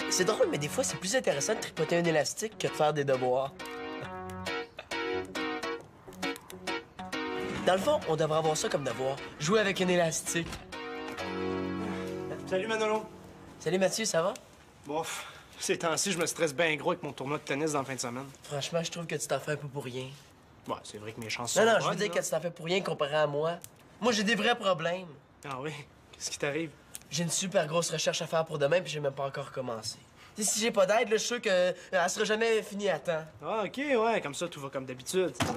C'est drôle, mais des fois, c'est plus intéressant de tripoter un élastique que de faire des devoirs. Dans le fond, on devrait avoir ça comme devoir. Jouer avec un élastique. Salut Manolo. Salut Mathieu, ça va? Bof, ces temps-ci, je me stresse bien gros avec mon tournoi de tennis dans la fin de semaine. Franchement, je trouve que tu t'en fais un peu pour rien. Ouais, c'est vrai que mes chances Non, sont non, bonnes, je veux dire là. que tu t'en fais pour rien comparé à moi. Moi, j'ai des vrais problèmes. Ah oui? Qu'est-ce qui t'arrive? J'ai une super grosse recherche à faire pour demain, puis j'ai même pas encore commencé. T'sais, si j'ai pas d'aide, là, je suis sûr qu'elle sera jamais finie à temps. Ah, OK, ouais, comme ça, tout va comme d'habitude, c'est ça?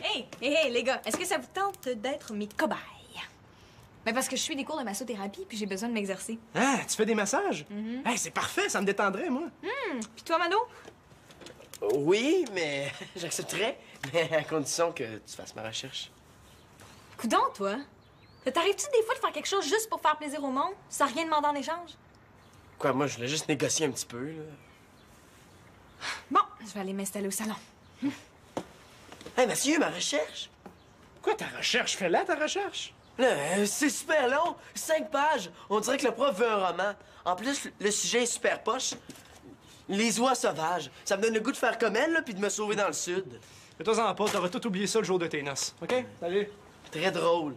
Hey, les gars, est-ce que ça vous tente d'être mes cobayes? Ben parce que je suis des cours de massothérapie puis j'ai besoin de m'exercer. Ah, tu fais des massages? Hey, c'est parfait, ça me détendrait, moi. Puis toi, Mano? Oui, mais j'accepterais, mais à condition que tu fasses ma recherche. Coudon, toi? T'arrives-tu des fois de faire quelque chose juste pour faire plaisir au monde, sans rien demander en échange? Quoi, moi, je voulais juste négocier un petit peu, là. Bon, je vais aller m'installer au salon. Hey, Mathieu, ma recherche? Quoi, ta recherche? Fais-la, ta recherche. Là, c'est super long, 5 pages. On dirait que le prof veut un roman. En plus, le sujet est super poche. Les oies sauvages. Ça me donne le goût de faire comme elle, là, puis de me sauver dans le sud. Fais-toi-en pas, t'auras tout oublié ça le jour de tes noces, OK? Salut. Très drôle.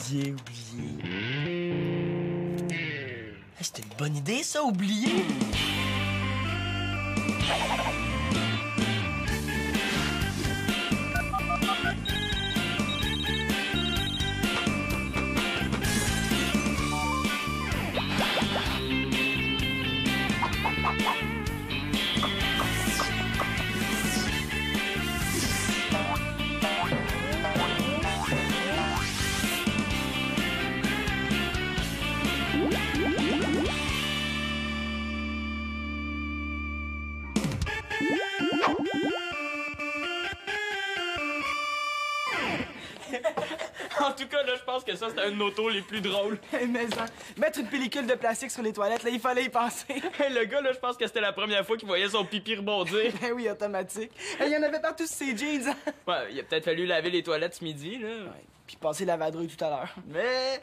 Oublier. Hey, c'était une bonne idée, ça, oublier. En tout cas, là, je pense que ça, c'était un de nos tours les plus drôles. Mais mettre une pellicule de plastique sur les toilettes, là, il fallait y penser. Le gars, là, je pense que c'était la première fois qu'il voyait son pipi rebondir. Ben oui, automatique. Il y en avait partout sur ses jeans. Ouais, il a peut-être fallu laver les toilettes ce midi, là. Ouais, puis passer la vadrouille tout à l'heure. Mais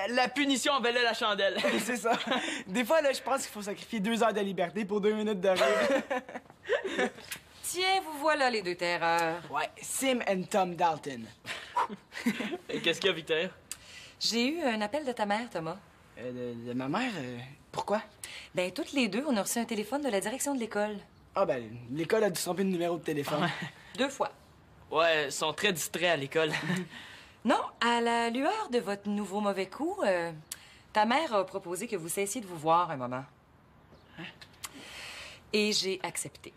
la punition en valait la chandelle. C'est ça. Des fois, là, je pense qu'il faut sacrifier 2 heures de liberté pour 2 minutes de rire. Tiens, vous voilà les deux terreurs. Ouais, Sim and Tom Dalton. Et qu'est-ce qu'il y a, Victor? J'ai eu un appel de ta mère, Thomas. De ma mère, pourquoi? Ben, toutes les deux, on a reçu un téléphone de la direction de l'école. Ah, ben, l'école a dû se tromper de numéro de téléphone. 2 fois. Ouais, ils sont très distraits à l'école. Non, à la lueur de votre nouveau mauvais coup, ta mère a proposé que vous cessiez de vous voir un moment. Et j'ai accepté.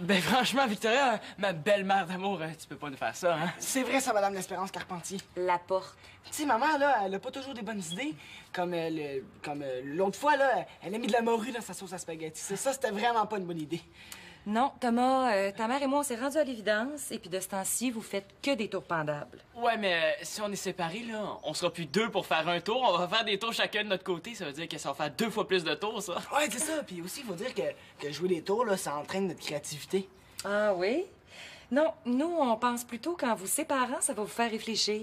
Ben, franchement, Victoria, ma belle-mère d'amour, tu peux pas nous faire ça, hein? C'est vrai, ça, Madame l'Espérance Carpentier. La porte. Tu sais, ma mère, là, elle a pas toujours des bonnes idées. Comme l'autre fois, là, elle a mis de la morue dans sa sauce à spaghetti. Ça, c'était vraiment pas une bonne idée. Non, Thomas, ta mère et moi, on s'est rendus à l'évidence. Et puis de ce temps-ci, vous faites que des tours pendables. Ouais, mais si on est séparés, là, on sera plus 2 pour faire un tour. On va faire des tours chacun de notre côté. Ça veut dire que ça va faire 2 fois plus de tours, ça. Ouais, c'est ça. Puis aussi, il faut dire que jouer des tours, là, ça entraîne notre créativité. Ah oui? Non, nous, on pense plutôt qu'en vous séparant, ça va vous faire réfléchir.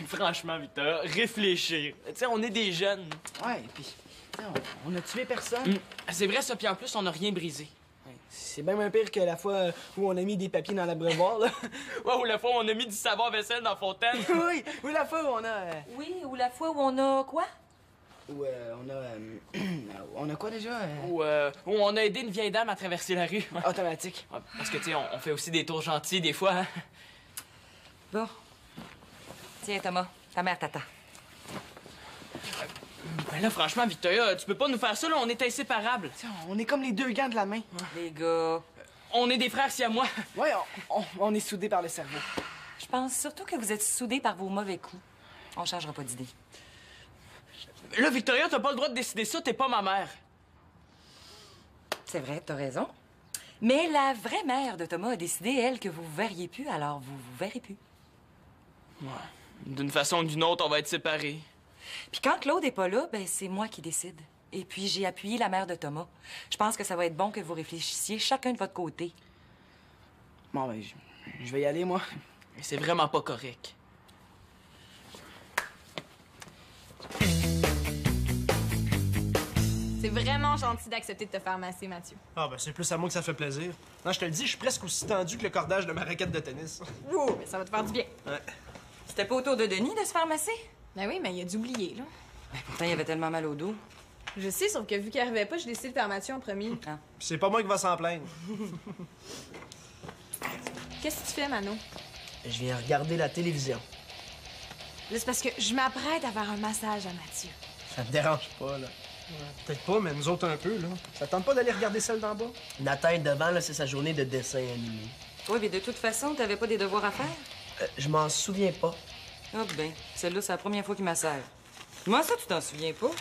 Franchement, Victor, réfléchir. Tu sais, on est des jeunes. Ouais, puis on a tué personne. C'est vrai, ça, puis en plus, on n'a rien brisé. Ouais, c'est bien moins pire que la fois où on a mis des papiers dans l'abreuvoir, là. Ouais, ou la fois où on a mis du savon à vaisselle dans la fontaine. Oui, ou la fois où on a... Oui, ou la fois où on a quoi? Où on a... on a quoi déjà? Ou où on a aidé une vieille dame à traverser la rue. Ouais. Automatique. Ouais, parce que, tu sais, on fait aussi des tours gentils des fois, hein. Bon. Tiens, Thomas, ta mère t'attend. Ben là, franchement, Victoria, tu peux pas nous faire ça, là, on est inséparables. Tiens, on est comme les 2 gants de la main. Les gars, On est des frères siamois. Ouais, on est soudés par le cerveau. je pense surtout que vous êtes soudés par vos mauvais coups. On changera pas d'idée. Là, Victoria, t'as pas le droit de décider ça, t'es pas ma mère. C'est vrai, t'as raison. Mais la vraie mère de Thomas a décidé, elle, que vous vous verriez plus, alors vous vous verrez plus. Ouais. D'une façon ou d'une autre, on va être séparés. Puis quand Claude est pas là, ben c'est moi qui décide. Et puis j'ai appuyé la mère de Thomas. Je pense que ça va être bon que vous réfléchissiez chacun de votre côté. Bon, ben, je vais y aller, moi. Mais c'est vraiment pas correct. C'est vraiment gentil d'accepter de te faire masser, Mathieu. Ah, ben, c'est plus à moi que ça fait plaisir. Non, je te le dis, je suis presque aussi tendu que le cordage de ma raquette de tennis. Ouh, mais ça va te faire du bien. Ouais. C'était pas autour de Denis de se faire masser? Ben oui, mais il a dû oublier, là. Ben, pourtant, il avait tellement mal au dos. Je sais, sauf que vu qu'il arrivait pas, j'ai décidé de faire Mathieu en premier. Puis c'est pas moi qui va s'en plaindre. Qu'est-ce que tu fais, Mano? Je viens regarder la télévision. Là, c'est parce que je m'apprête à faire un massage à Mathieu. Ça me dérange pas, là. Peut-être pas, mais nous autres un peu, là. Ça tente pas d'aller regarder celle d'en bas? Nathan devant, là, c'est sa journée de dessin animé. Oui, mais de toute façon, t'avais pas des devoirs à faire? Je m'en souviens pas. Ah ben, celle-là, c'est la première fois qu'il m'assère. Comment ça, tu t'en souviens pas?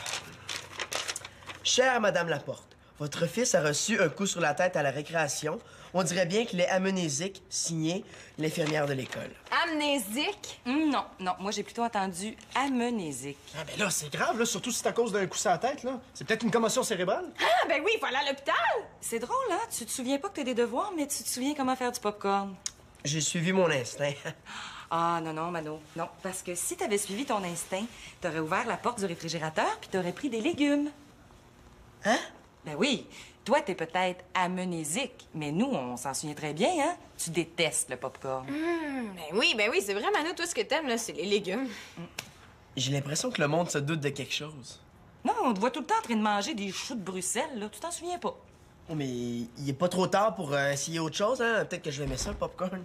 Chère Madame Laporte, votre fils a reçu un coup sur la tête à la récréation. On dirait bien qu'il est amnésique, signé l'infirmière de l'école. Amnésique? Non, non, moi j'ai plutôt entendu amnésique. Ah, ben là, c'est grave, là, surtout si c'est à cause d'un coup sur la tête, là. C'est peut-être une commotion cérébrale. Ah, ben oui, il faut aller à l'hôpital! C'est drôle, hein? Tu te souviens pas que t'as des devoirs, mais tu te souviens comment faire du popcorn. J'ai suivi mon instinct. Ah, non, non, Mano. Non, parce que si t'avais suivi ton instinct, t'aurais ouvert la porte du réfrigérateur puis t'aurais pris des légumes. Hein? Ben oui. Toi, t'es peut-être amnésique, mais nous, on s'en souvient très bien, hein? Tu détestes le popcorn. Ben oui, c'est vrai, Mano, toi, ce que t'aimes, là, c'est les légumes. J'ai l'impression que le monde se doute de quelque chose. Non, on te voit tout le temps en train de manger des choux de Bruxelles, là. Tu t'en souviens pas. Oh, mais il est pas trop tard pour essayer autre chose, hein? Peut-être que je vais aimer ça, le popcorn.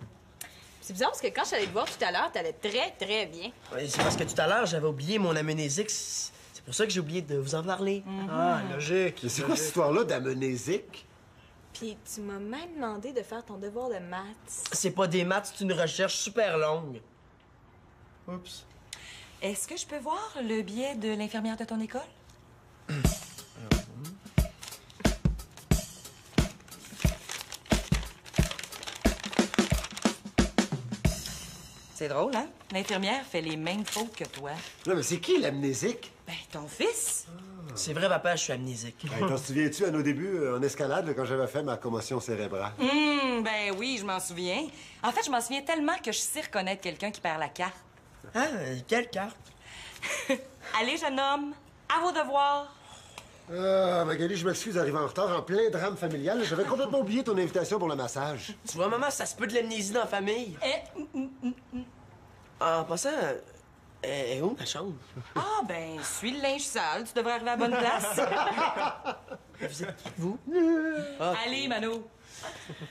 C'est bizarre parce que quand je suis allée te voir tout à l'heure, t'allais très, très bien. Ouais, c'est parce que tout à l'heure, j'avais oublié mon amnésique. C'est pour ça que j'ai oublié de vous en parler. Ah, logique. Mais c'est quoi cette histoire-là d'amnésique? Puis tu m'as même demandé de faire ton devoir de maths. C'est pas des maths, c'est une recherche super longue. Oups. Est-ce que je peux voir le billet de l'infirmière de ton école? C'est drôle, hein? L'infirmière fait les mêmes fautes que toi. Non, mais c'est qui l'amnésique? Ben, ton fils. C'est vrai, papa, je suis amnésique. Hey, t'en souviens-tu à nos débuts en escalade, là, quand j'avais fait ma commotion cérébrale? Ben oui, je m'en souviens. En fait, je m'en souviens tellement que je sais reconnaître quelqu'un qui perd la carte. Hein? Quelle carte? Allez, jeune homme, à vos devoirs. Ah, Magali, je m'excuse d'arriver en retard en plein drame familial. J'avais complètement oublié ton invitation pour le massage. Tu vois, maman, ça se peut de l'amnésie dans la famille. En passant, est où ma chambre? Ah, ben, suis le linge sale, tu devrais arriver à la bonne place. Vous êtes qui, vous? Allez, Mano.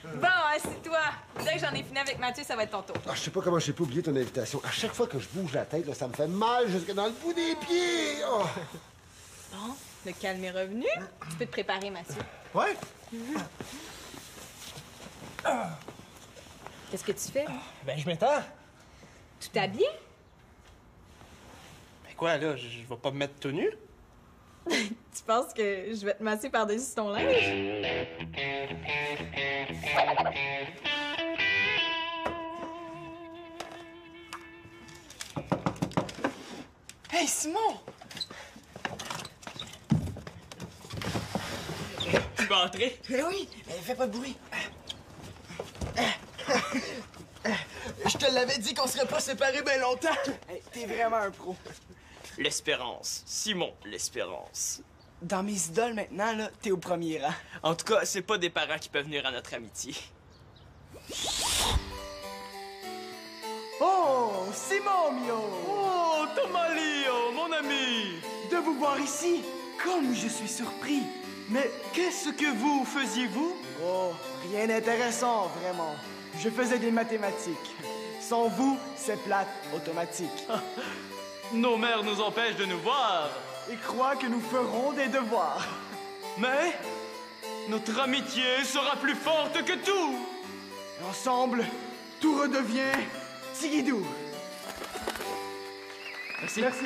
Bon, assieds-toi. Dès que j'en ai fini avec Mathieu, ça va être ton tour. Ah, je sais pas comment j'ai pas oublié ton invitation. À chaque fois que je bouge la tête, là, ça me fait mal jusque dans le bout des pieds. Oh. Bon, le calme est revenu. Tu peux te préparer, Mathieu. Ouais? Qu'est-ce que tu fais? Ben, je m'étends. Tu t'habilles? Ben quoi, là, je vais pas me mettre tout nu? Tu penses que je vais te masser par-dessus ton linge? Hey, Simon! Tu vas entrer? Eh oui, fais pas de bruit. Je te l'avais dit qu'on serait pas séparés bien longtemps. Hey, t'es vraiment un pro. L'espérance. Simon, l'espérance. Dans mes idoles maintenant, là, t'es au premier rang. En tout cas, c'est pas des parents qui peuvent venir à notre amitié. Oh, Simon Mio! Oh, Thomas Leo, mon ami! De vous voir ici, comme je suis surpris. Mais qu'est-ce que vous faisiez-vous? Oh, rien d'intéressant, vraiment. Je faisais des mathématiques. Sans vous, c'est plate, automatique. Nos mères nous empêchent de nous voir. Et croient que nous ferons des devoirs. Mais notre amitié sera plus forte que tout. Ensemble, tout redevient Tigidou. Merci. Merci.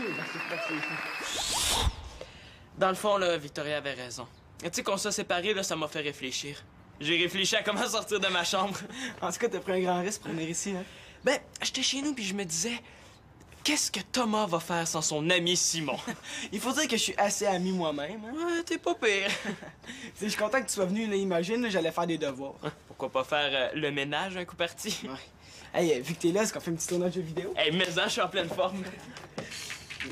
Dans le fond, là, Victoria avait raison. Tu sais, qu'on soit séparés, là, ça m'a fait réfléchir. J'ai réfléchi à comment sortir de ma chambre. En tout cas, t'as pris un grand risque pour venir ici, hein? Ben, j'étais chez nous puis je me disais, qu'est-ce que Thomas va faire sans son ami Simon? Il faut dire que je suis assez ami moi-même, hein? Ouais, t'es pas pire. Je suis content que tu sois venu, là, imagine, là, j'allais faire des devoirs. Pourquoi pas faire le ménage un coup parti? Ouais. Hey, vu que t'es là, est-ce qu'on fait un petit tournage de vidéo? Hey, mais je suis en pleine forme.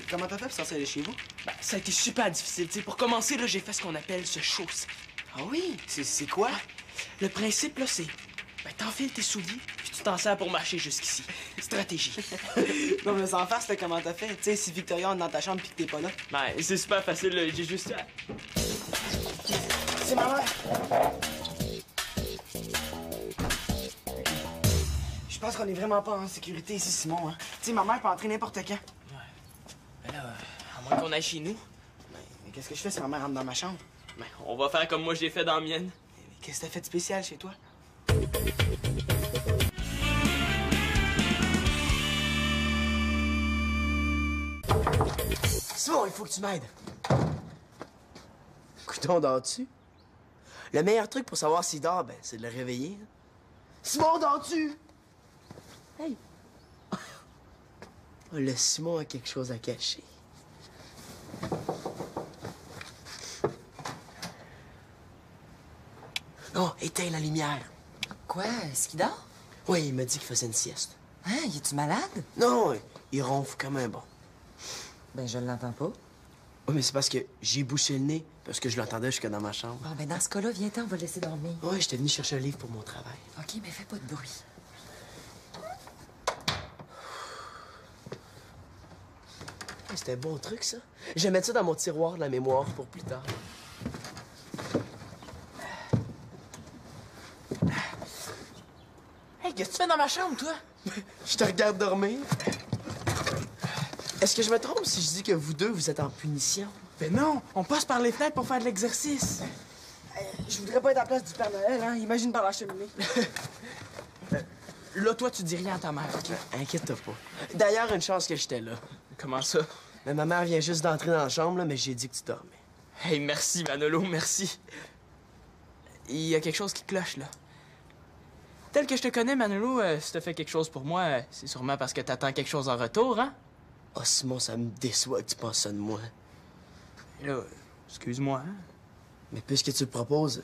Comment t'as fait pour sortir de chez vous? Ben, ça a été super difficile. Tu sais, pour commencer, là, j'ai fait ce qu'on appelle se chausser. Ah oui? C'est quoi? Le principe, là, c'est... Ben, t'enfiles tes souliers, puis tu t'en sers pour marcher jusqu'ici. Stratégie. Non, mais sans farce, là, comment t'as fait? Tu sais, si Victoria est dans ta chambre pis que t'es pas là. Ben, c'est super facile, là. J'ai juste... C'est ma mère! Je pense qu'on est vraiment pas en sécurité ici, Simon. Hein? Tu sais, ma mère peut entrer n'importe quand. Ben là, à moins qu'on aille chez nous, Mais qu'est-ce que je fais si ma mère rentre dans ma chambre? ben, on va faire comme moi j'ai fait dans la mienne. Mais qu'est-ce que t'as fait de spécial chez toi? Simon, il faut que tu m'aides. Coudon, dors-tu? Le meilleur truc pour savoir s'il dort, ben, c'est de le réveiller. Hein. Simon, dors-tu? Hey! Oh, le Simon a quelque chose à cacher. Oh, éteins la lumière. Quoi? Est-ce qu'il dort? Oui, il m'a dit qu'il faisait une sieste. Hein? Y es-tu malade? Non, il ronfle comme un bon. Ben, je l'entends pas. Oui, mais c'est parce que j'ai bouché le nez, parce que je l'entendais jusque dans ma chambre. Bon, ben, dans ce cas-là, viens-t'en, on va le laisser dormir. Oui, j'étais venu chercher un livre pour mon travail. OK, mais fais pas de bruit. Hey, c'était un bon truc, ça. Je vais mettre ça dans mon tiroir de la mémoire pour plus tard. Hey, qu'est-ce que tu fais dans ma chambre, toi? Je te regarde dormir. Est-ce que je me trompe si je dis que vous deux, vous êtes en punition? Ben non, on passe par les fenêtres pour faire de l'exercice. Je voudrais pas être à la place du Père Noël, hein? Imagine par la cheminée. Là, toi, tu dis rien à ta mère, OK? Inquiète-toi pas. D'ailleurs, une chance que j'étais là. Comment ça? Mais ma mère vient juste d'entrer dans la chambre, là, mais j'ai dit que tu dormais. Hey, merci, Manolo, merci. Il y a quelque chose qui cloche, là. Tel que je te connais, Manolo, si t'as fait quelque chose pour moi, c'est sûrement parce que t'attends quelque chose en retour, hein? Oh, Simon, ça me déçoit que tu penses ça de moi. Et là, excuse-moi, hein? Mais puisque tu le proposes,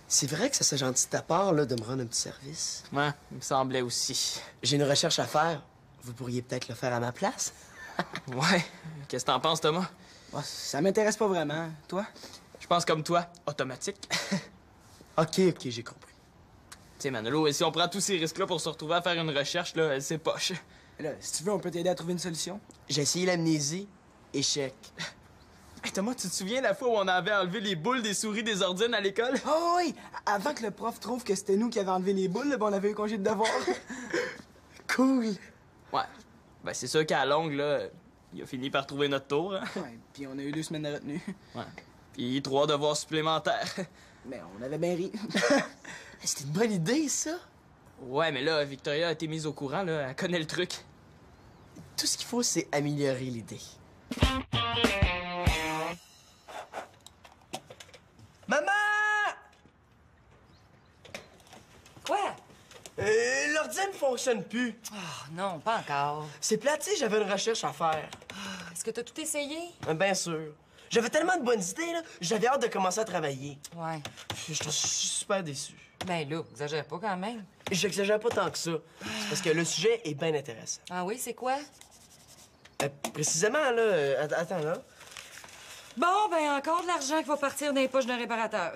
c'est vrai que ça serait gentil de ta part, là, de me rendre un petit service. Ouais, il me semblait aussi. J'ai une recherche à faire. Vous pourriez peut-être le faire à ma place? Ouais. Qu'est-ce que t'en penses, Thomas? Bah, ça m'intéresse pas vraiment. Toi? Je pense comme toi, automatique. OK, j'ai compris. Tu sais, Manolo, si on prend tous ces risques-là pour se retrouver à faire une recherche, là, c'est poche. Là, si tu veux, on peut t'aider à trouver une solution. J'ai essayé l'amnésie. Échec. Hey, Thomas, tu te souviens la fois où on avait enlevé les boules des souris des ordines à l'école? Oh oui! Avant que le prof trouve que c'était nous qui avions enlevé les boules, là, ben, on avait eu congé de devoir. Cool. Ouais. Ben, c'est sûr qu'à la longue, là, il a fini par trouver notre tour, hein? Ouais, puis on a eu 2 semaines de retenue. Ouais. Puis 3 devoirs supplémentaires. Mais on avait bien ri. C'était une bonne idée, ça. Ouais, mais là, Victoria a été mise au courant, là. Elle connaît le truc. Tout ce qu'il faut, c'est améliorer l'idée. Maman! Quoi? L'ordi ne fonctionne plus. Oh, non, pas encore. C'est plate, tu sais, j'avais une recherche à faire. Est-ce que t'as tout essayé? Bien sûr. J'avais tellement de bonnes idées, là. J'avais hâte de commencer à travailler. Ouais. Je suis super déçu. Ben là, exagère pas quand même. J'exagère pas tant que ça. C'est parce que le sujet est bien intéressant. Ah oui, c'est quoi? Précisément, là... attends, là. Bon, ben encore de l'argent qui va partir dans les poches d'un réparateur.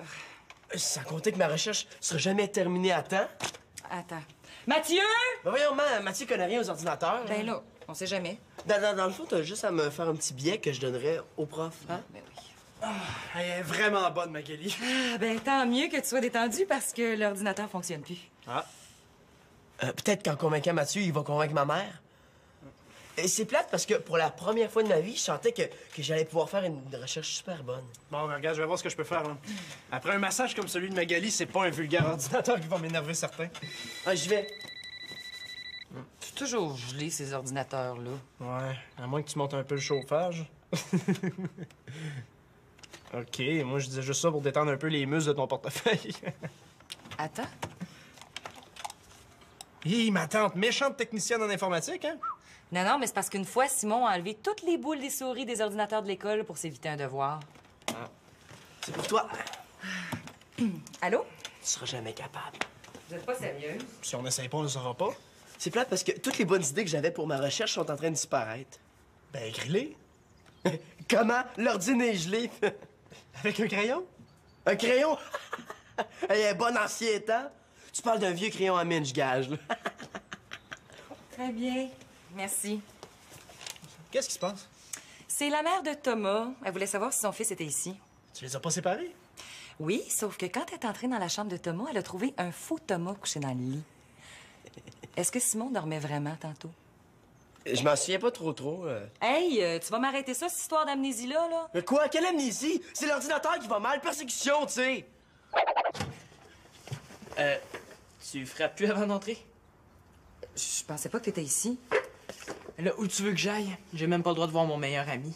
Sans compter que ma recherche sera jamais terminée à temps. Attends. Mathieu! Ben voyons, Mathieu connaît rien aux ordinateurs. Ben là, on sait jamais. Dans le fond, t'as juste à me faire un petit billet que je donnerais au prof, hein? Ben oui. Elle est vraiment bonne, Magali. Ah, ben tant mieux que tu sois détendu parce que l'ordinateur fonctionne plus. Ah. Peut-être qu'en convainquant Mathieu, il va convaincre ma mère. Et c'est plate parce que pour la première fois de ma vie, je sentais que j'allais pouvoir faire une recherche super bonne. Bon, regarde, je vais voir ce que je peux faire, là. Après un massage comme celui de Magali, c'est pas un vulgaire ordinateur qui va m'énerver certain. Ah, j'y vais. C'est toujours gelé, ces ordinateurs-là. Ouais, à moins que tu montes un peu le chauffage. OK, moi je disais juste ça pour détendre un peu les muscles de ton portefeuille. Attends. Hi, ma tante, méchante technicienne en informatique, hein? Non, mais c'est parce qu'une fois, Simon a enlevé toutes les boules des souris des ordinateurs de l'école pour s'éviter un devoir. C'est pour toi. Allô? Tu seras jamais capable. Vous êtes pas sérieux? Si on essaye pas, on le saura pas. C'est plate parce que toutes les bonnes idées que j'avais pour ma recherche sont en train de disparaître. Ben, écris-les. Comment? L'ordi est gelé. Avec un crayon? Un crayon? Un bon ancien temps. Tu parles d'un vieux crayon à mine, je gage, là. Très bien. Merci. Qu'est-ce qui se passe? C'est la mère de Thomas. Elle voulait savoir si son fils était ici. Tu les as pas séparés? Oui, sauf que quand elle est entrée dans la chambre de Thomas, elle a trouvé un faux Thomas couché dans le lit. Est-ce que Simon dormait vraiment tantôt? Je m'en souviens pas trop. Hey, tu vas m'arrêter ça, cette histoire d'amnésie-là, là? Mais quoi? Quelle amnésie? C'est l'ordinateur qui va mal. Persécution, tu sais. Tu frappes plus avant d'entrer? Je pensais pas que t'étais ici. Là, où tu veux que j'aille? J'ai même pas le droit de voir mon meilleur ami.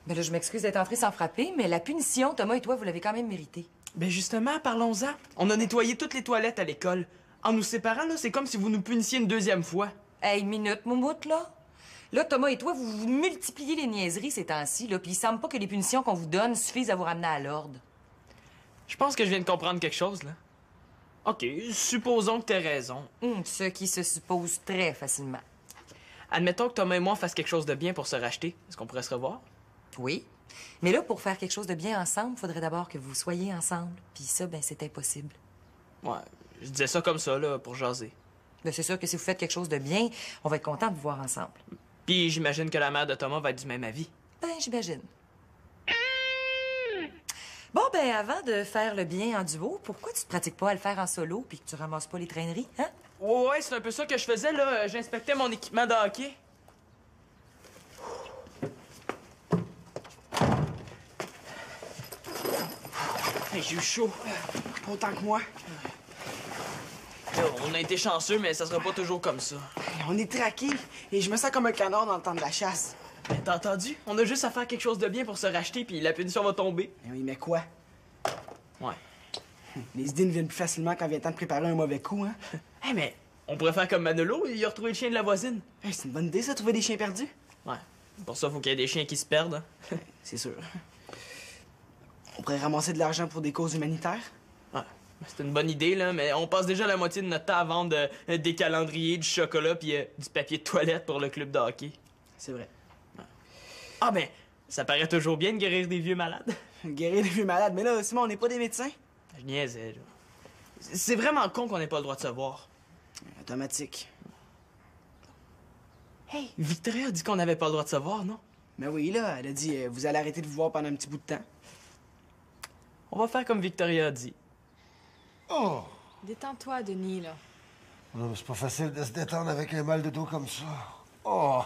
Mais là, je m'excuse d'être entrée sans frapper, mais la punition, Thomas et toi, vous l'avez quand même mérité. Ben justement, parlons-en. On a nettoyé toutes les toilettes à l'école. En nous séparant, là, c'est comme si vous nous punissiez une deuxième fois. Hey, minute, moumoute, là. Là, Thomas et toi, vous multipliez les niaiseries ces temps-ci, là, puis il semble pas que les punitions qu'on vous donne suffisent à vous ramener à l'ordre. Je pense que je viens de comprendre quelque chose, là. OK, supposons que t'aies raison. Ce qui se suppose très facilement. Admettons que Thomas et moi fassent quelque chose de bien pour se racheter. Est-ce qu'on pourrait se revoir? Oui. Mais là, pour faire quelque chose de bien ensemble, il faudrait d'abord que vous soyez ensemble. Puis ça, ben, c'est impossible. Ouais, je disais ça comme ça, là, pour jaser. Ben, c'est sûr que si vous faites quelque chose de bien, on va être content de vous voir ensemble. Puis j'imagine que la mère de Thomas va être du même avis. Ben, j'imagine. Bon, ben, avant de faire le bien en duo, pourquoi tu te pratiques pas à le faire en solo puis que tu ramasses pas les traîneries, hein? Ouais, c'est un peu ça que je faisais, là. J'inspectais mon équipement de hockey. Hey, j'ai eu chaud. Pas autant que moi. Là, on a été chanceux, mais ça sera pas toujours comme ça. On est traqués et je me sens comme un canard dans le temps de la chasse. Mais t'as entendu? On a juste à faire quelque chose de bien pour se racheter, puis la punition va tomber. Mais oui, mais quoi? Ouais. Les idées ne viennent plus facilement quand vient le temps de préparer un mauvais coup, hein? Hey, mais on pourrait faire comme Manolo, il a retrouvé le chien de la voisine. Hey, c'est une bonne idée, ça, trouver des chiens perdus? Ouais. Pour ça, faut qu'il y ait des chiens qui se perdent. Hein. C'est sûr. On pourrait ramasser de l'argent pour des causes humanitaires? Ouais. C'est une bonne idée, là, mais on passe déjà la moitié de notre temps à vendre des calendriers, du chocolat, puis du papier de toilette pour le club de hockey. C'est vrai. Ah, ben, ça paraît toujours bien de guérir des vieux malades. Guérir les vieux malades, mais là, Simon, on n'est pas des médecins? Je niaisais, là. C'est vraiment con qu'on n'ait pas le droit de se voir. Automatique. Hey, Victoria a dit qu'on n'avait pas le droit de se voir, non? Mais oui, là, elle a dit, vous allez arrêter de vous voir pendant un petit bout de temps. On va faire comme Victoria a dit. Oh! Détends-toi, Denis, là. Non, mais c'est pas facile de se détendre avec un mal de dos comme ça. Oh!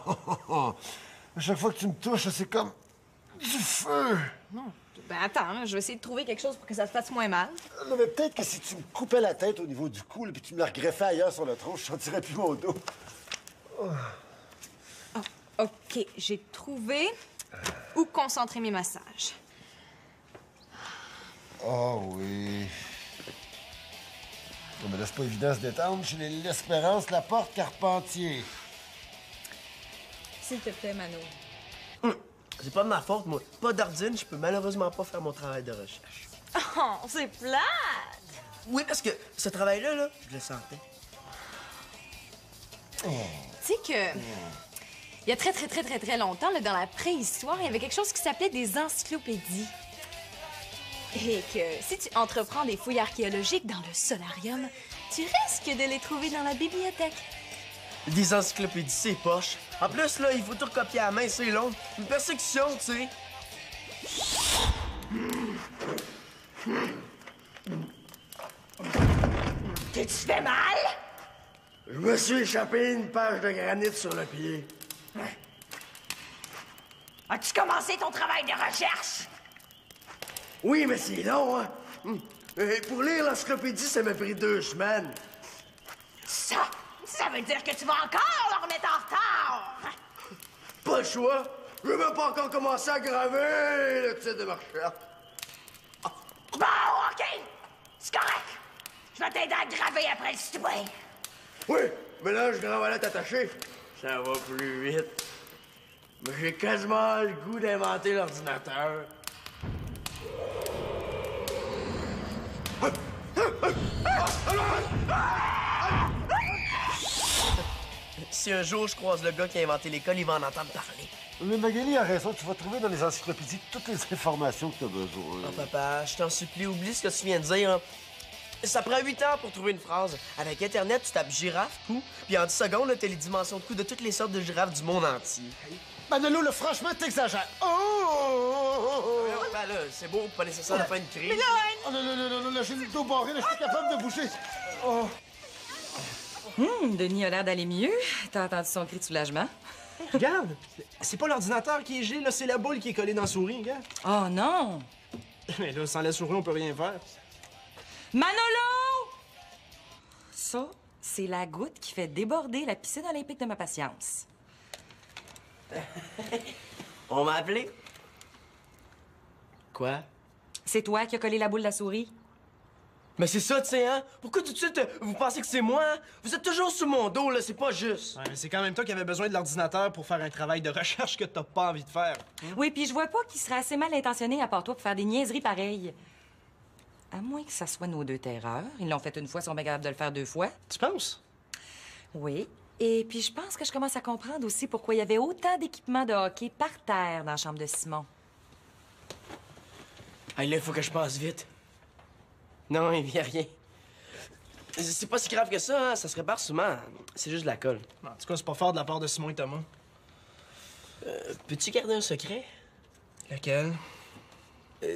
À chaque fois que tu me touches, c'est comme du feu. Non. Ben attends, là, je vais essayer de trouver quelque chose pour que ça te fasse moins mal. Non, mais peut-être que si tu me coupais la tête au niveau du cou, puis tu me la regreffais ailleurs sur le tronc, je sentirais plus mon dos. Oh, OK, j'ai trouvé où concentrer mes massages. Oh oui. Non, mais là, c'est pas évident de se détendre chez l'Espérance, la porte Carpentier. S'il te plaît, Mano. C'est pas de ma faute, moi. Pas d'ordine, je peux malheureusement pas faire mon travail de recherche. Oh, c'est plate! Oui, parce que ce travail-là, là, je le sentais. Tu sais que... Il y a très longtemps, là, dans la préhistoire, il y avait quelque chose qui s'appelait des encyclopédies. Et que si tu entreprends des fouilles archéologiques dans le solarium, tu risques de les trouver dans la bibliothèque. Des encyclopédies, c'est poche. En plus, là, il faut tout recopier à la main, c'est long. Une persécution, tu sais. Tu fais mal? Je me suis échappé une page de granit sur le pied. As-tu commencé ton travail de recherche? Oui, mais c'est long, hein. Et pour lire l'encyclopédie, ça m'a pris 2 semaines. Ça veut dire que tu vas encore le remettre en retard! Pas le choix. Je veux même pas encore commencer à graver le titre de ma recherche. Bon, OK! C'est correct! Je vais t'aider à graver après le souper. Oui, mais là, je grave à la t'attacher. Ça va plus vite. Mais j'ai quasiment le goût d'inventer l'ordinateur. Si un jour je croise le gars qui a inventé l'école, il va en entendre parler. Mais Magali a raison, tu vas trouver dans les encyclopédies toutes les informations que tu as besoin. Oh, papa, je t'en supplie, oublie ce que tu viens de dire. Hein. Ça prend 8 heures pour trouver une phrase. Avec Internet, tu tapes girafe, cou, puis en 10 secondes, t'as les dimensions de cou de toutes les sortes de girafes du monde entier. Manolo, là, franchement, t'exagères. Ben là, c'est beau, pas nécessaire de faire une crise. Oh non, non, non, non, non, j'ai le dos barré, là, je suis capable de bouger. Oh. Denis a l'air d'aller mieux. T'as entendu son cri de soulagement? Regarde, c'est pas l'ordinateur qui est gelé, là, c'est la boule qui est collée dans la souris, regarde. Oh non! Mais là, sans la souris, on peut rien faire. Manolo! Ça, c'est la goutte qui fait déborder la piscine olympique de ma patience. On m'a appelé? Quoi? C'est toi qui as collé la boule de la souris? Mais c'est ça, tu sais, hein? Pourquoi tout de suite, vous pensez que c'est moi? Hein? Vous êtes toujours sous mon dos, là, c'est pas juste. Ouais, mais c'est quand même toi qui avais besoin de l'ordinateur pour faire un travail de recherche que t'as pas envie de faire. Oui, puis je vois pas qu'il serait assez mal intentionné à part toi pour faire des niaiseries pareilles. À moins que ça soit nos deux terreurs. Ils l'ont fait une fois, ils sont bien capables de le faire 2 fois. Tu penses? Oui. Et puis je pense que je commence à comprendre aussi pourquoi il y avait autant d'équipements de hockey par terre dans la chambre de Simon. Hey, là, il faut que je passe vite. Non, il vient rien. C'est pas si grave que ça, hein? Ça se répare souvent. C'est juste de la colle. En tout cas, c'est pas fort de la part de Simon et Thomas. Peux-tu garder un secret? Lequel?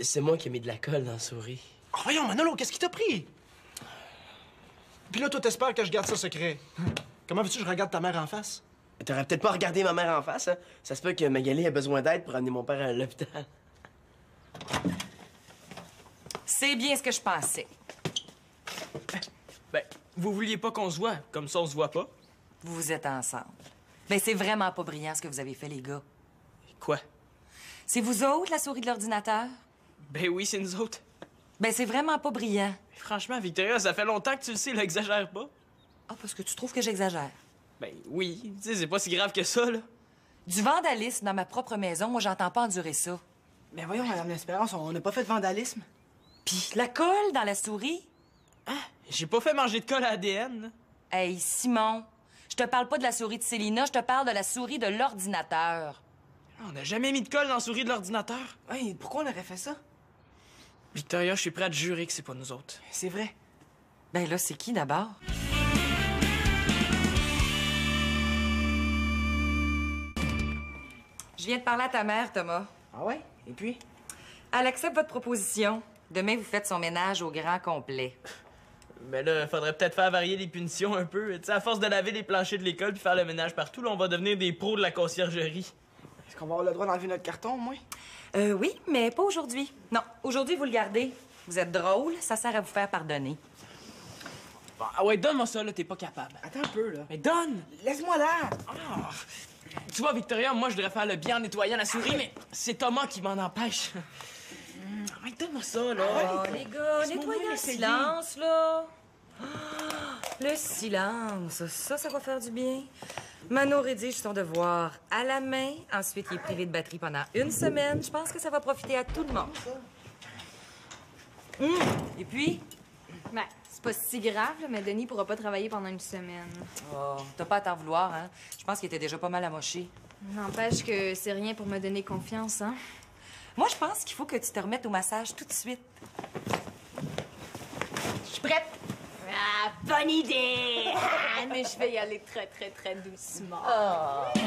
C'est moi qui ai mis de la colle dans la souris. Oh, voyons, Manolo, qu'est-ce qui t'a pris? Puis là, toi, t'espères que je garde ça secret. Comment veux-tu que je regarde ta mère en face? T'aurais peut-être pas regardé ma mère en face, hein? Ça se peut que Magali a besoin d'aide pour amener mon père à l'hôpital. C'est bien ce que je pensais. Ben, vous vouliez pas qu'on se voit, comme ça on se voit pas? Vous êtes ensemble. Ben, c'est vraiment pas brillant ce que vous avez fait, les gars. Quoi? C'est vous autres, la souris de l'ordinateur? Ben oui, c'est nous autres. Ben, c'est vraiment pas brillant. Mais franchement, Victoria, ça fait longtemps que tu le sais, là, exagère pas. Ah, parce que tu trouves que j'exagère. Ben oui, tu sais, c'est pas si grave que ça, là. Du vandalisme dans ma propre maison, moi, j'entends pas endurer ça. Mais voyons, Madame l'Espérance, on n'a pas fait de vandalisme. Puis la colle dans la souris? J'ai pas fait manger de colle à ADN, là. Hey, Simon, je te parle pas de la souris de Célina, je te parle de la souris de l'ordinateur. On n'a jamais mis de colle dans la souris de l'ordinateur. Hey, pourquoi on aurait fait ça? Victoria, je suis prêt à te jurer que c'est pas nous autres. C'est vrai. Ben là, c'est qui d'abord? Je viens de parler à ta mère, Thomas. Ah ouais? Et puis? Elle accepte votre proposition. Demain, vous faites son ménage au grand complet. Mais là, faudrait peut-être faire varier les punitions un peu. Tu sais, à force de laver les planchers de l'école puis faire le ménage partout, là, on va devenir des pros de la conciergerie. Est-ce qu'on va avoir le droit d'enlever notre carton, au moins? Oui, mais pas aujourd'hui. Non, aujourd'hui, vous le gardez. Vous êtes drôle, ça sert à vous faire pardonner. Bon, ah ouais, donne-moi ça, là, t'es pas capable. Attends un peu, là. Mais donne! Laisse-moi là! Tu vois, Victoria, moi, je devrais faire le bien en nettoyant la souris, mais c'est Thomas qui m'en empêche. Ouais, donne-moi ça, là. Oh, les gars, nettoyez le silence, là. Ah, le silence, ça va faire du bien. Mano rédige son devoir à la main. Ensuite, il est privé de batterie pendant 1 semaine. Je pense que ça va profiter à tout le monde. Et puis? Ben, c'est pas si grave, là, mais Denis pourra pas travailler pendant 1 semaine. Oh, t'as pas à t'en vouloir, hein? Je pense qu'il était déjà pas mal amoché. N'empêche que c'est rien pour me donner confiance, hein? Moi, je pense qu'il faut que tu te remettes au massage tout de suite. Je suis prête! Ah, bonne idée! Mais je vais y aller très, très, très doucement. Oh.